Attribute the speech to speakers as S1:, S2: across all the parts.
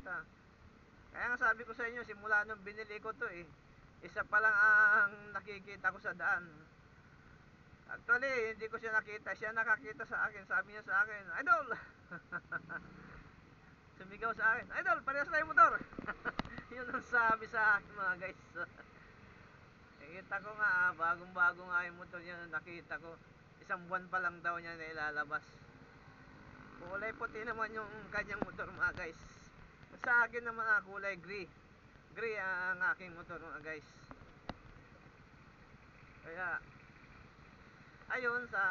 S1: makita. Kaya nga sabi ko sa inyo, simula nung binili ko to isa pa lang ang nakikita ko sa daan. Actually, hindi ko siya nakita, siya nakakita sa akin. Sabi niya sa akin, "Idol!" Sumigaw sa akin, "Idol, parehas na yung motor." Yun ang sabi sa akin mga guys. Nakita ko nga, bagong-bago nga yung motor niya. Nakita ko, isang buwan pa lang daw niya na ilalabas. Kulay puti naman yung kanyang motor mga guys. Sa akin naman kulay gray. Gray ang aking motor mga guys. Kaya ayun, sa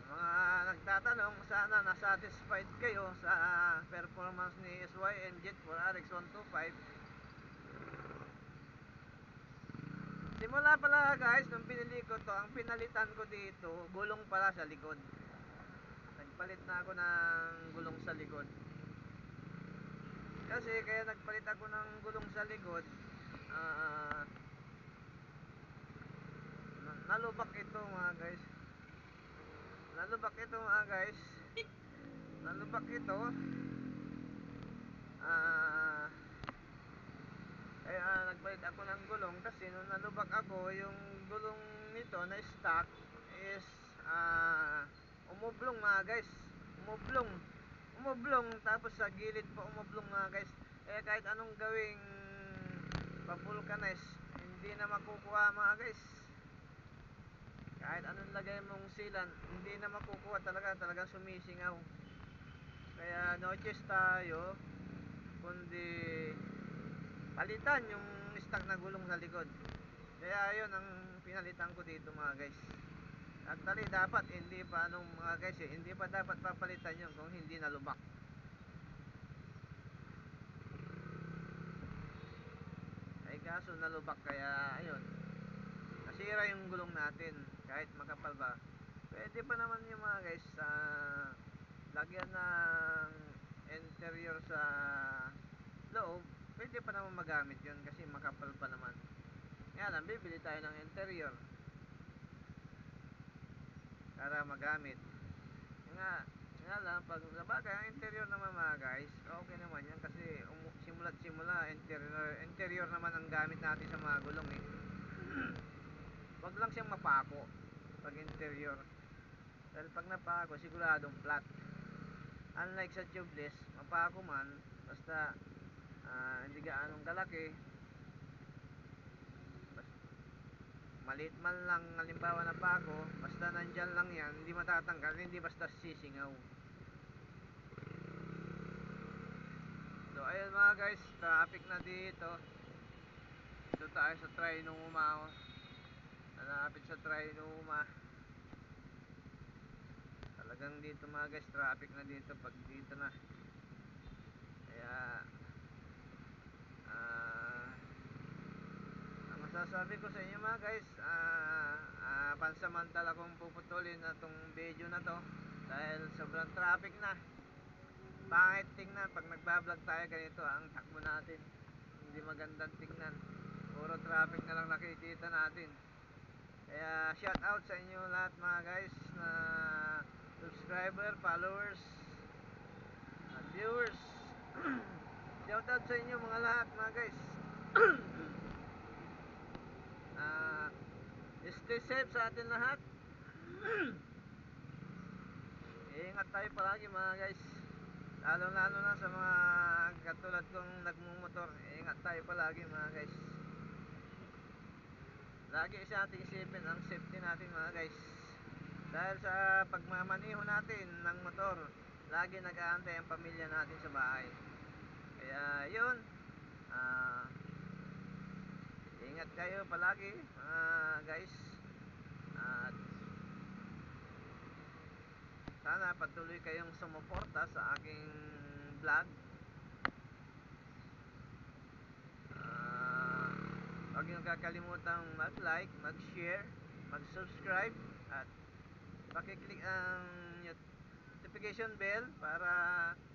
S1: mga nagtatanong, sana na-satisfied kayo sa performance ni SYM Jet 4 RX 125. Simula pala guys, nung pinili ko to, ang pinalitan ko dito, gulong pala sa likod. Nagpalit na ako ng gulong sa likod. Kasi kaya nagpalit ako ng gulong sa likod, nalubak ito mga guys. Nalubak ito mga guys. Nalubak ito. Kaya nagpalit ako ng gulong kasi nung nalubak ako, yung gulong nito na stock is umublong mga guys. Umublong tapos sa gilid pa umublong mga guys. Eh kahit anong gawing pa-vulcanize, hindi na makukuha mga guys. Kahit anong lagay mong sealant, hindi na makukuha talagang sumisingaw. Kaya no choice tayo kundi palitan yung stock na gulong sa likod. Kaya yun ang pinalitan ko dito mga guys. Actually dapat hindi pa mga guys hindi pa dapat papalitan yun kung hindi nalubak. Ay kaso nalubak, kaya ayun, nasira yung gulong natin. Kahit makapal ba, pwede pa naman yung mga guys lagyan ng interior sa loob. Pwede pa naman magamit yun kasi makapal pa naman. Nga lang, bibili tayo ng interior para magamit. Nga lang, pag sabagay ang interior naman mga guys, okay naman yan kasi simula't simula interior naman ang gamit natin sa mga gulong wag lang siyang mapako pag interior, dahil pag napako siguradong flat. Unlike sa tubeless, mapako man basta hindi gaanong kalaki, maliit man lang halimbawa na pako, basta nandyan lang yan, hindi matatanggal, hindi basta sisingaw. So ayun mga guys, traffic na dito. Dito tayo sa Trinoma. Malapit sa Trinoma. Talagang dito mga guys, traffic na dito pag dito na. Kaya ang masasabi ko sa inyo mga guys, pansamantala kong puputulin na tong video na to dahil sobrang traffic na. Pangit tingnan pag nagbablog tayo ganito ang takbo natin, hindi magandang tingnan, puro traffic na lang nakikita natin. Kaya shout out sa inyo lahat mga guys na subscriber, followers at viewers. Shout out sa inyo mga lahat mga guys. Stay safe sa atin lahat. Ingat tayo palagi mga guys, lalo na sa mga katulad kong nagmumotor. Ingat tayo palagi mga guys. Lagi sa ating isipin ang safety natin mga guys, dahil sa pagmamaneho natin ng motor, lagi nag-aantay ang pamilya natin sa bahay. Kaya yun, ingat kayo palagi mga guys. At sana patuloy kayong sumuporta sa aking vlog. Huwag nyo kakalimutan mag-like, mag-share, mag-subscribe at pakiclick ang notification bell para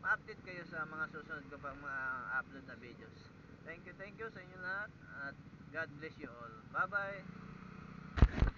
S1: ma-update kayo sa mga susunod ko pang mga upload na videos. Thank you sa inyo lahat at God bless you all. Bye bye.